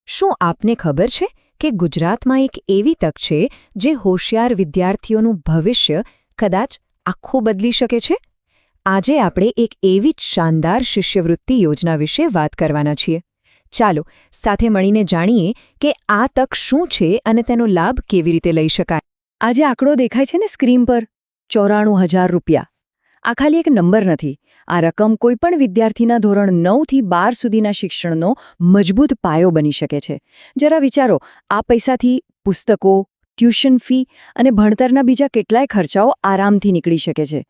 શું આપને ખબર છે કે ગુજરાતમાં એક એવી તક છે જે હોશિયાર વિદ્યાર્થીઓનું ભવિષ્ય કદાચ આખું બદલી શકે છે? આજે આપણે એક એવી જ શાનદાર શિષ્યવૃત્તિ યોજના વિશે વાત કરવાના છીએ. ચાલો સાથે મળીને જાણીએ કે આ તક શું છે અને તેનો લાભ કેવી રીતે લઈ શકાય. આજે આંકડો દેખાય છે ને સ્ક્રીન પર, 94,000 રૂપિયા. આ ખાલી એક નંબર નથી. આ રકમ કોઈપણ વિદ્યાર્થીના ધોરણ 9 થી 12 સુધીના શિક્ષણનો મજબૂત પાયો બની શકે છે. જરા વિચારો, આ પૈસાથી પુસ્તકો, ટ્યુશન ફી અને ભણતરના બીજા કેટલાય ખર્ચાઓ આરામથી નીકળી શકે છે.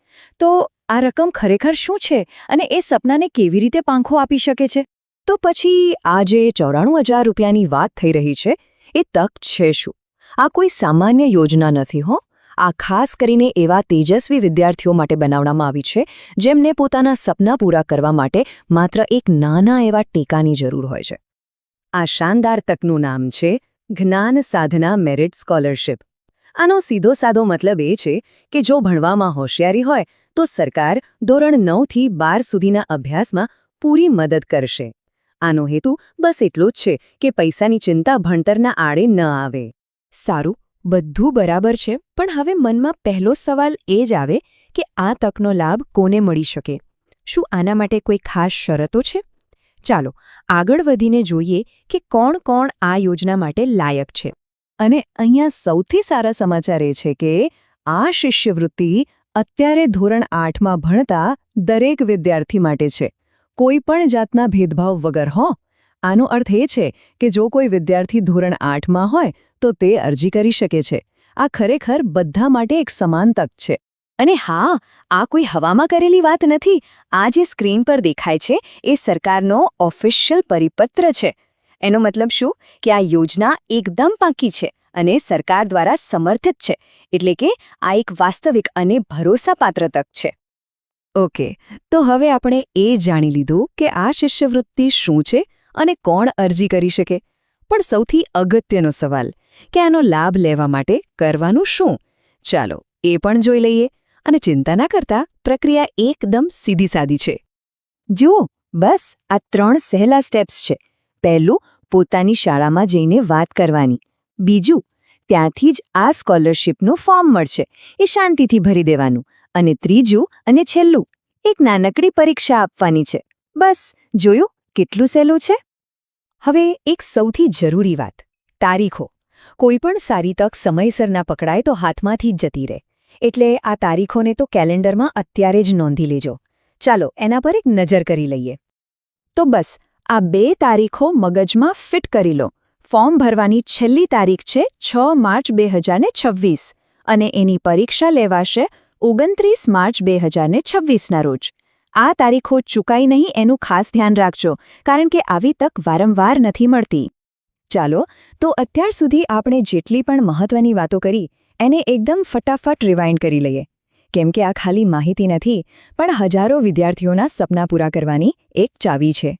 તો આ રકમ ખરેખર શું છે અને એ સપનાને કેવી રીતે પાંખો આપી શકે છે? તો પછી આ જે 94,000 રૂપિયાની વાત થઈ રહી છે, એ તક છે શું? આ કોઈ સામાન્ય યોજના નથી હો. આ ખાસ કરીને એવા તેજસ્વી વિદ્યાર્થીઓ માટે બનાવવામાં આવી છે જેમને પોતાના સપના પૂરા કરવા માટે માત્ર એક નાના એવા ટેકાની જરૂર હોય છે. આ શાનદાર તકનું નામ છે જ્ઞાન સાધના મેરિટ સ્કોલરશિપ. આનો સીધો સાદો મતલબ એ છે કે જો ભણવામાં હોશિયારી હોય તો સરકાર ધોરણ 9 થી 12 સુધીના અભ્યાસમાં પૂરી મદદ કરશે. આનો હેતુ બસ એટલો જ છે કે પૈસાની ચિંતા ભણતરના આડે ન આવે. સારું, બધું બરાબર છે, પણ હવે મનમાં પહેલો સવાલ એ જ આવે કે આ તકનો લાભ કોને મળી શકે? શું આના માટે કોઈ ખાસ શરતો છે? ચાલો આગળ વધીને જોઈએ કે કોણ કોણ આ યોજના માટે લાયક છે. અને અહીંયા સૌથી સારા સમાચાર એ છે કે આ શિષ્યવૃત્તિ અત્યારે ધોરણ 8માં ભણતા દરેક વિદ્યાર્થી માટે છે, કોઈ પણ જાતના ભેદભાવ વગર હો. આનો અર્થ એ છે કે જો કોઈ વિદ્યાર્થી ધોરણ 8માં હોય તો તે અરજી કરી શકે છે. આ ખરેખર બધા માટે એક સમાન તક છે. અને હા, આ કોઈ હવામાં કરેલી વાત નથી. આ જે સ્ક્રીન પર દેખાય છે એ સરકારનો ઓફિશિયલ પરિપત્ર છે. એનો મતલબ શું કે આ યોજના એકદમ પાકી છે અને સરકાર દ્વારા સમર્થિત છે. એટલે કે આ એક વાસ્તવિક અને ભરોસાપાત્ર તક છે. ઓકે, તો હવે આપણે એ જાણી લીધું કે આ શિષ્યવૃત્તિ શું છે અને કોણ અરજી કરી શકે. પણ સૌથી અગત્યનો સવાલ કે આનો લાભ લેવા માટે કરવાનું શું? ચાલો એ પણ જોઈ લઈએ. અને ચિંતા ના કરતા, પ્રક્રિયા એકદમ સીધી સાદી છે. જુઓ, બસ આ 3 સહેલા સ્ટેપ્સ છે. પહેલું, પોતાની શાળામાં જઈને વાત કરવાની. બીજું, ત્યાંથી જ આ સ્કોલરશિપનું ફોર્મ મળશે, એ શાંતિથી ભરી દેવાનું. અને ત્રીજું અને છેલ્લું, એક નાનકડી પરીક્ષા આપવાની છે. બસ, જોયું કેટલું સહેલું છે? હવે એક સૌથી જરૂરી વાત, તારીખો. કોઈપણ સારી તક સમયસર ના પકડાય તો હાથમાંથી જ જતી રહે. એટલે આ તારીખોને તો કેલેન્ડરમાં અત્યારે જ નોંધી લેજો. ચાલો એના પર એક નજર કરી લઈએ. તો બસ આ 2 તારીખો મગજમાં ફિટ કરી લો. ફોર્મ ભરવાની છેલ્લી તારીખ છે 6 માર્ચ 2026 અને એની પરીક્ષા લેવાશે 29 માર્ચ 2026ના રોજ. આ તારીખો ચૂકાઈ નહીં એનું ખાસ ધ્યાન રાખજો, કારણ કે આવી તક વારંવાર નથી મળતી. ચાલો તો અત્યાર સુધી આપણે જેટલી પણ મહત્વની વાતો કરી એને એકદમ ફટાફટ રિવાઇન્ડ કરી લઈએ. કેમ કે આ ખાલી માહિતી નથી, પણ હજારો વિદ્યાર્થીઓના સપના પૂરા કરવાની એક ચાવી છે.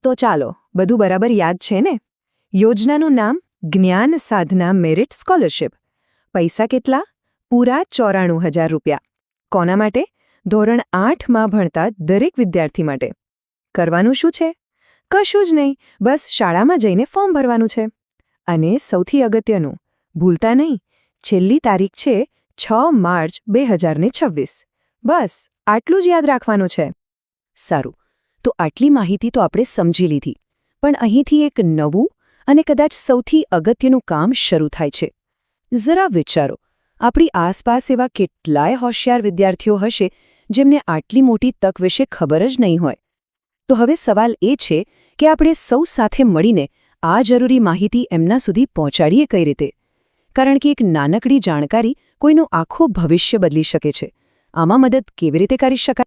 તો ચાલો, બધું બરાબર યાદ છે ને? યોજનાનું નામ જ્ઞાન સાધના મેરિટ સ્કોલરશિપ. પૈસા કેટલા? પૂરા 94,000 રૂપિયા. કોના માટે? ધોરણ 8માં ભણતા દરેક વિદ્યાર્થી માટે. કરવાનું શું છે? કશું જ નહીં, બસ શાળામાં જઈને ફોર્મ ભરવાનું છે. અને સૌથી અગત્યનું, ભૂલતા નહીં, છેલ્લી તારીખ છે 6 માર્ચ 2026. બસ આટલું જ યાદ રાખવાનું છે. સારું, તો આટલી માહિતી તો આપણે સમજી લીધી. પણ અહીંથી એક નવું અને કદાચ સૌથી અગત્યનું કામ શરૂ થાય છે. જરા વિચારો, આપણી આસપાસ એવા કેટલાય હોશિયાર વિદ્યાર્થીઓ હશે જેમને આટલી મોટી તક વિશે ખબર જ નહીં હોય. તો હવે સવાલ એ છે કે આપણે સૌ સાથે મળીને આ જરૂરી માહિતી એમના સુધી પહોંચાડીએ કઈ રીતે? કારણ કે એક નાનકડી જાણકારી કોઈનું આખું ભવિષ્ય બદલી શકે છે. આમાં મદદ કેવી રીતે કરી શકાય?